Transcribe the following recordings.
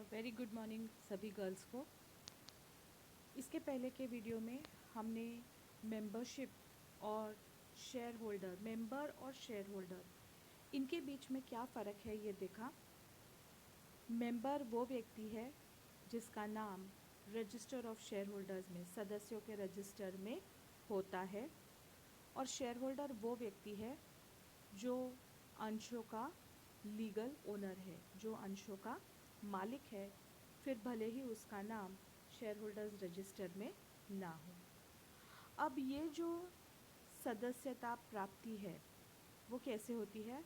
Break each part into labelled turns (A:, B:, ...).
A: Very good morning सभी girls को। इसके पहले के वीडियो में हमने मेंबरशिप और शेयर होल्डर, मेंबर और शेयर होल्डर, इनके बीच में क्या फ़र्क है ये देखा। मेंबर वो व्यक्ति है जिसका नाम रजिस्टर ऑफ शेयर होल्डर्स में, सदस्यों के रजिस्टर में होता है, और शेयर होल्डर वो व्यक्ति है जो अंशों का लीगल ओनर है, जो अंशों का मालिक है, फिर भले ही उसका नाम शेयर होल्डर्स रजिस्टर में ना हो। अब ये जो सदस्यता प्राप्ति है वो कैसे होती है?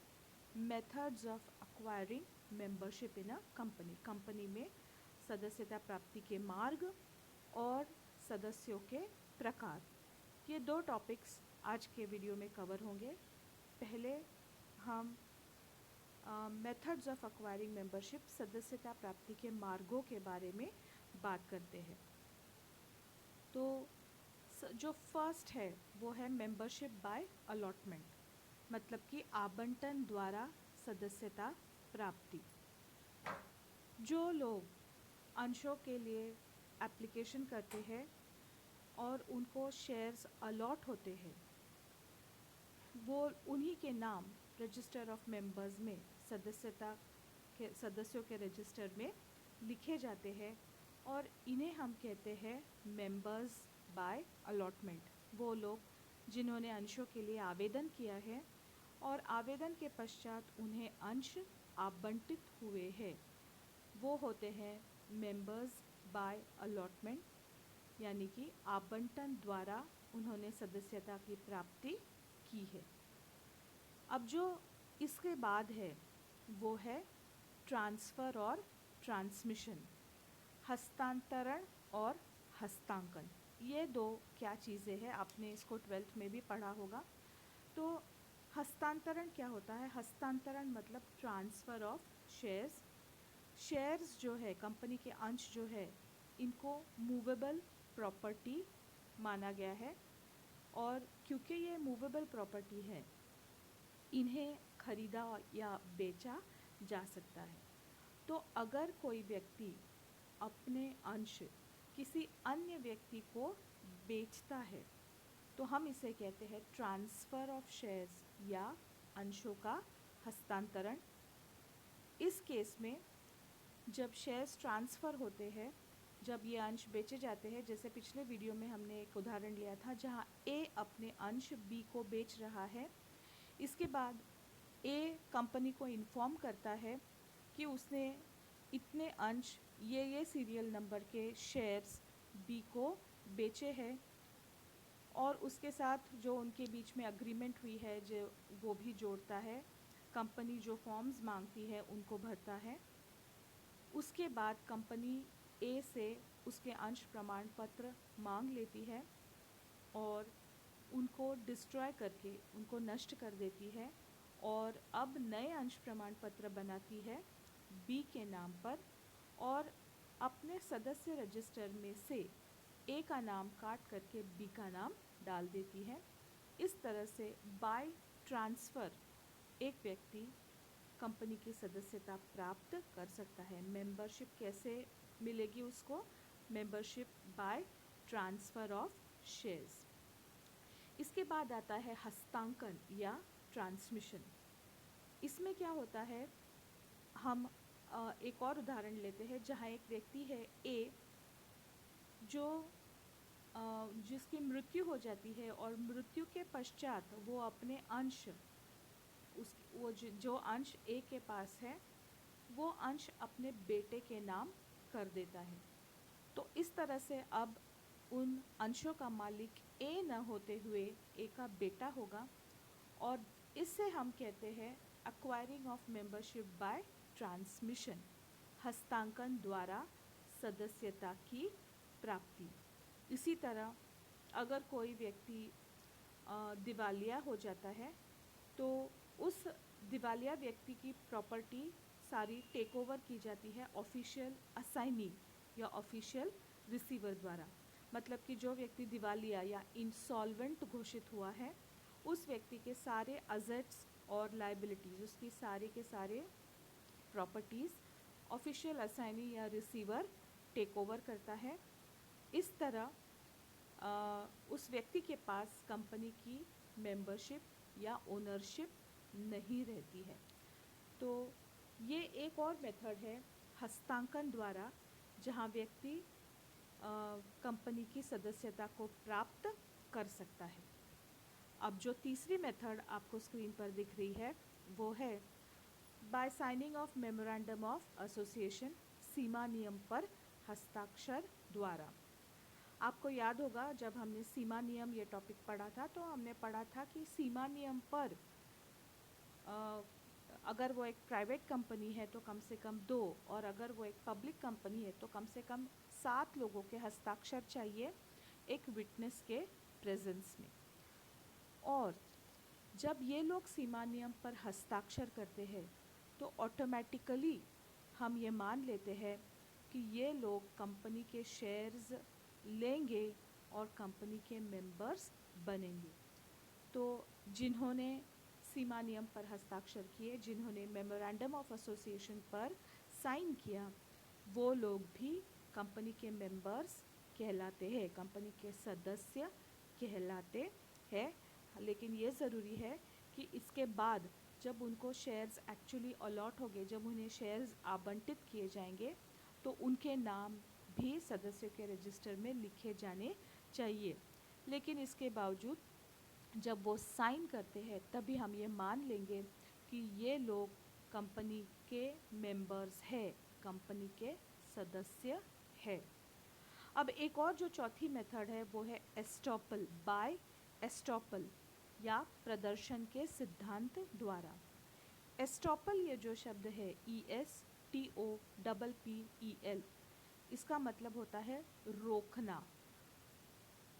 A: Methods of acquiring membership in a company, company में सदस्यता प्राप्ति के मार्ग और सदस्यों के प्रकार, ये दो टॉपिक्स आज के वीडियो में कवर होंगे। पहले हम मेथड्स ऑफ एक्वायरिंग मेंबरशिप, सदस्यता प्राप्ति के मार्गों के बारे में बात करते हैं। तो जो फर्स्ट है वो है मेंबरशिप बाय अलॉटमेंट, मतलब कि आवंटन द्वारा सदस्यता प्राप्ति। जो लोग अंशों के लिए एप्लीकेशन करते हैं और उनको शेयर्स अलॉट होते हैं, वो उन्हीं के नाम रजिस्टर ऑफ मेंबर्स में, सदस्यों के रजिस्टर में लिखे जाते हैं, और इन्हें हम कहते हैं मेंबर्स बाय अलॉटमेंट। वो लोग जिन्होंने अंशों के लिए आवेदन किया है और आवेदन के पश्चात उन्हें अंश आवंटित हुए हैं, वो होते हैं मेंबर्स बाय अलॉटमेंट, यानी कि आवंटन द्वारा उन्होंने सदस्यता की प्राप्ति की है। अब जो इसके बाद है वो है ट्रांसफ़र और ट्रांसमिशन, हस्तांतरण और हस्तांकन। ये दो क्या चीज़ें हैं, आपने इसको 12th में भी पढ़ा होगा। तो हस्तांतरण क्या होता है? हस्तांतरण मतलब ट्रांसफ़र ऑफ शेयर्स। शेयर्स जो है, कंपनी के अंश जो है, इनको मूवेबल प्रॉपर्टी माना गया है, और क्योंकि ये मूवेबल प्रॉपर्टी है, इन्हें खरीदा या बेचा जा सकता है। तो अगर कोई व्यक्ति अपने अंश किसी अन्य व्यक्ति को बेचता है तो हम इसे कहते हैं ट्रांसफ़र ऑफ शेयर्स या अंशों का हस्तांतरण। इस केस में जब शेयर्स ट्रांसफ़र होते हैं, जब ये अंश बेचे जाते हैं, जैसे पिछले वीडियो में हमने एक उदाहरण लिया था जहाँ ए अपने अंश बी को बेच रहा है, इसके बाद ए कंपनी को इन्फॉर्म करता है कि उसने इतने अंश ये सीरियल नंबर के शेयर्स बी को बेचे हैं, और उसके साथ जो उनके बीच में अग्रीमेंट हुई है जो वो भी जोड़ता है। कंपनी जो फॉर्म्स मांगती है उनको भरता है। उसके बाद कंपनी ए से उसके अंश प्रमाण पत्र मांग लेती है और उनको डिस्ट्रॉय करके उनको नष्ट कर देती है, और अब नए अंश प्रमाण पत्र बनाती है बी के नाम पर, और अपने सदस्य रजिस्टर में से ए का नाम काट करके बी का नाम डाल देती है। इस तरह से बाय ट्रांसफ़र एक व्यक्ति कंपनी की सदस्यता प्राप्त कर सकता है। मेंबरशिप कैसे मिलेगी उसको? Membership by transfer of shares. इसके बाद आता है हस्तांकन या ट्रांसमिशन। इसमें क्या होता है, हम एक और उदाहरण लेते हैं जहाँ एक व्यक्ति है ए, जो जिसकी मृत्यु हो जाती है, और मृत्यु के पश्चात वो अपने अंश, जो अंश ए के पास है वो अंश अपने बेटे के नाम कर देता है। तो इस तरह से अब उन अंशों का मालिक ए न होते हुए ए का बेटा होगा, और इससे हम कहते हैं acquiring of membership by transmission, हस्तांकन द्वारा सदस्यता की प्राप्ति। इसी तरह अगर कोई व्यक्ति दिवालिया हो जाता है तो उस दिवालिया व्यक्ति की प्रॉपर्टी सारी टेक ओवर की जाती है ऑफिशियल असाइनी या ऑफिशियल रिसीवर द्वारा। मतलब कि जो व्यक्ति दिवालिया या इंसॉल्वेंट घोषित हुआ है, उस व्यक्ति के सारे असेट्स और लायबिलिटीज़, उसकी सारे के सारे प्रॉपर्टीज़ ऑफिशियल असाइनी या रिसीवर टेक ओवर करता है। इस तरह उस व्यक्ति के पास कंपनी की मेंबरशिप या ओनरशिप नहीं रहती है। तो ये एक और मेथड है हस्तांकन द्वारा, जहाँ व्यक्ति कंपनी की सदस्यता को प्राप्त कर सकता है। अब जो तीसरी मेथड आपको स्क्रीन पर दिख रही है वो है by signing of memorandum of association, सीमा नियम पर हस्ताक्षर द्वारा। आपको याद होगा जब हमने सीमा नियम ये टॉपिक पढ़ा था तो हमने पढ़ा था कि सीमा नियम पर अगर वो एक प्राइवेट कंपनी है तो कम से कम 2, और अगर वो एक पब्लिक कंपनी है तो कम से कम 7 लोगों के हस्ताक्षर चाहिए एक विटनेस के प्रेजेंस में। और जब ये लोग सीमा नियम पर हस्ताक्षर करते हैं तो ऑटोमेटिकली हम ये मान लेते हैं कि ये लोग कंपनी के शेयर्स लेंगे और कंपनी के मेंबर्स बनेंगे। तो जिन्होंने सीमा नियम पर हस्ताक्षर किए, जिन्होंने मेमोरेंडम ऑफ एसोसिएशन पर साइन किया, वो लोग भी कंपनी के मेंबर्स कहलाते हैं, कंपनी के सदस्य कहलाते हैं। लेकिन ये ज़रूरी है कि इसके बाद जब उनको शेयर्स एक्चुअली अलॉट हो गए, जब उन्हें शेयर्स आवंटित किए जाएंगे तो उनके नाम भी सदस्यों के रजिस्टर में लिखे जाने चाहिए। लेकिन इसके बावजूद जब वो साइन करते हैं तभी हम ये मान लेंगे कि ये लोग कंपनी के मेंबर्स हैं, कंपनी के सदस्य हैं। अब एक और जो चौथी मेथड है वो है एस्टॉपल, बाय एस्टॉपल या प्रदर्शन के सिद्धांत द्वारा। एस्टॉपल ये जो शब्द है ESTOPPEL, इसका मतलब होता है रोकना।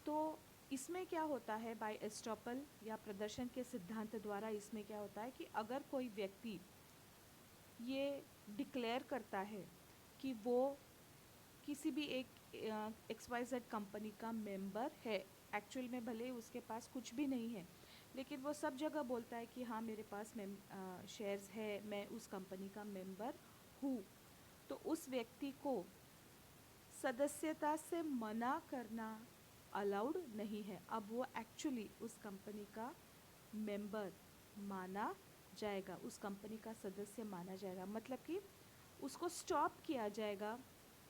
A: तो इसमें क्या होता है बाय एस्टॉपल या प्रदर्शन के सिद्धांत द्वारा, इसमें क्या होता है कि अगर कोई व्यक्ति ये डिक्लेयर करता है कि वो किसी भी एक XYZ कंपनी का मेंबर है, एक्चुअल में भले उसके पास कुछ भी नहीं है लेकिन वो सब जगह बोलता है कि हाँ मेरे पास शेयर्स है, मैं उस कंपनी का मेंबर हूँ, तो उस व्यक्ति को सदस्यता से मना करना अलाउड नहीं है। अब वो एक्चुअली उस कंपनी का मेंबर माना जाएगा, उस कंपनी का सदस्य माना जाएगा, मतलब कि उसको स्टॉप किया जाएगा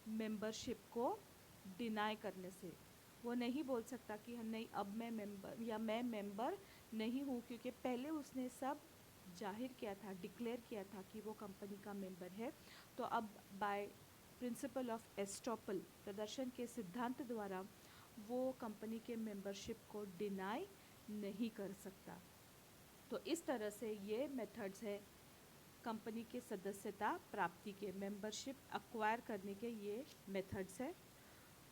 A: मेंबरशिप को डिनाई करने से। वो नहीं बोल सकता कि नहीं अब मैं मेंबर या मैं मेंबर नहीं हूँ, क्योंकि पहले उसने सब जाहिर किया था, डिक्लेयर किया था कि वो कंपनी का मेंबर है। तो अब बाय प्रिंसिपल ऑफ एस्टॉपल, प्रदर्शन के सिद्धांत द्वारा, वो कंपनी के मेंबरशिप को डिनाई नहीं कर सकता। तो इस तरह से ये मेथड्स है कंपनी के सदस्यता प्राप्ति के, मेंबरशिप एक्वायर करने के ये मेथड्स है।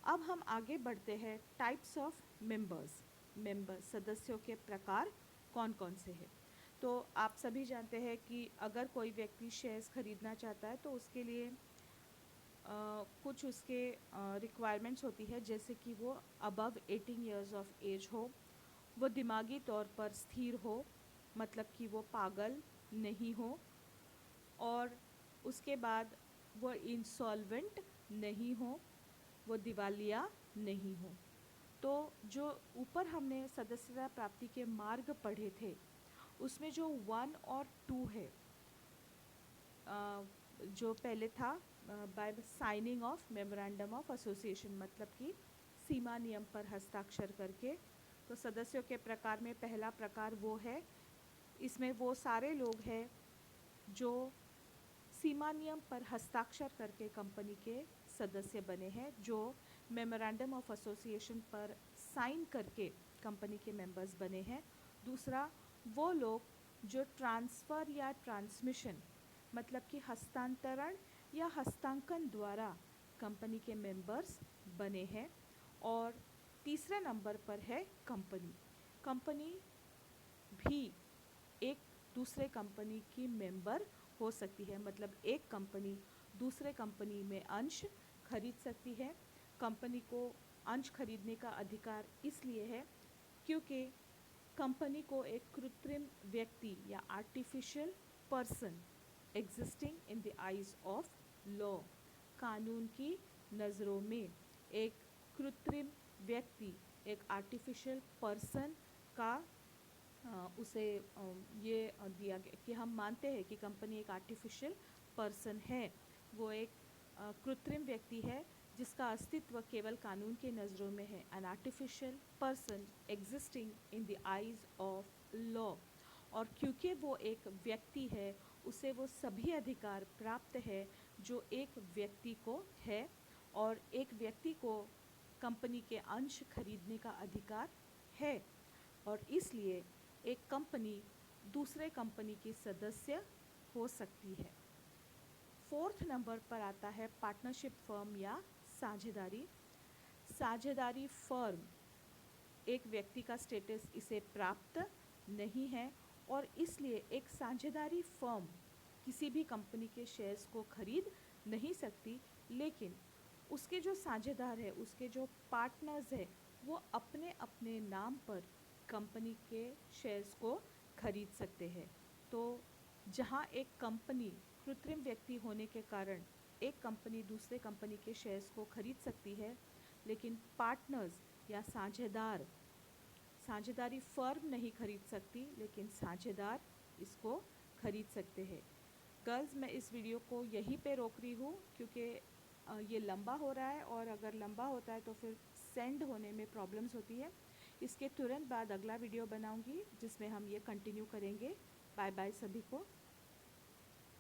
A: अब हम आगे बढ़ते हैं टाइप्स ऑफ मेंबर्स, मेंबर सदस्यों के प्रकार कौन कौन से हैं। तो आप सभी जानते हैं कि अगर कोई व्यक्ति शेयर्स खरीदना चाहता है तो उसके लिए कुछ उसके रिक्वायरमेंट्स होती है, जैसे कि वो अबव 18 इयर्स ऑफ एज हो, वो दिमागी तौर पर स्थिर हो, मतलब कि वो पागल नहीं हो, और उसके बाद वो इंसॉल्वेंट नहीं हो, वो दिवालिया नहीं हो। तो जो ऊपर हमने सदस्यता प्राप्ति के मार्ग पढ़े थे उसमें जो 1 और 2 है, जो पहले था by signing of memorandum of association, मतलब कि सीमा नियम पर हस्ताक्षर करके, तो सदस्यों के प्रकार में पहला प्रकार वो है, इसमें वो सारे लोग हैं जो सीमा नियम पर हस्ताक्षर करके कंपनी के सदस्य बने हैं, जो मेमोरेंडम ऑफ एसोसिएशन पर साइन करके कंपनी के मेंबर्स बने हैं। दूसरा, वो लोग जो ट्रांसफ़र या ट्रांसमिशन, मतलब कि हस्तांतरण या हस्तांकन द्वारा कंपनी के मेंबर्स बने हैं। और तीसरे नंबर पर है कंपनी। कंपनी भी एक दूसरे कंपनी की मेंबर हो सकती है, मतलब एक कंपनी दूसरे कंपनी में अंश खरीद सकती है। कंपनी को अंश खरीदने का अधिकार इसलिए है क्योंकि कंपनी को एक कृत्रिम व्यक्ति या artificial person existing in the eyes of law, कानून की नज़रों में एक कृत्रिम व्यक्ति, एक आर्टिफिशियल पर्सन का उसे ये दिया गया कि हम मानते हैं कि कंपनी एक आर्टिफिशियल पर्सन है, वो एक कृत्रिम व्यक्ति है जिसका अस्तित्व केवल कानून की नज़रों में है। An artificial person existing in the eyes of law. और क्योंकि वो एक व्यक्ति है, उसे वो सभी अधिकार प्राप्त है जो एक व्यक्ति को है, और एक व्यक्ति को कंपनी के अंश खरीदने का अधिकार है, और इसलिए एक कंपनी दूसरे कंपनी की सदस्य हो सकती है। फोर्थ नंबर पर आता है पार्टनरशिप फर्म या साझेदारी। साझेदारी फर्म एक व्यक्ति का स्टेटस इसे प्राप्त नहीं है, और इसलिए एक साझेदारी फर्म किसी भी कंपनी के शेयर्स को खरीद नहीं सकती, लेकिन उसके जो साझेदार है, उसके जो पार्टनर्स है, वो अपने अपने नाम पर कंपनी के शेयर्स को खरीद सकते हैं। तो जहाँ एक कंपनी कृत्रिम व्यक्ति होने के कारण एक कंपनी दूसरे कंपनी के शेयर्स को खरीद सकती है, लेकिन पार्टनर्स या साझेदारी फर्म नहीं खरीद सकती, लेकिन साझेदार इसको खरीद सकते हैं। गर्ल्स, मैं इस वीडियो को यहीं पे रोक रही हूँ क्योंकि ये लंबा हो रहा है, और अगर लंबा होता है तो फिर सेंड होने में प्रॉब्लम्स होती है। इसके तुरंत बाद अगला वीडियो बनाऊंगी जिसमें हम ये कंटिन्यू करेंगे। बाय बाय सभी को।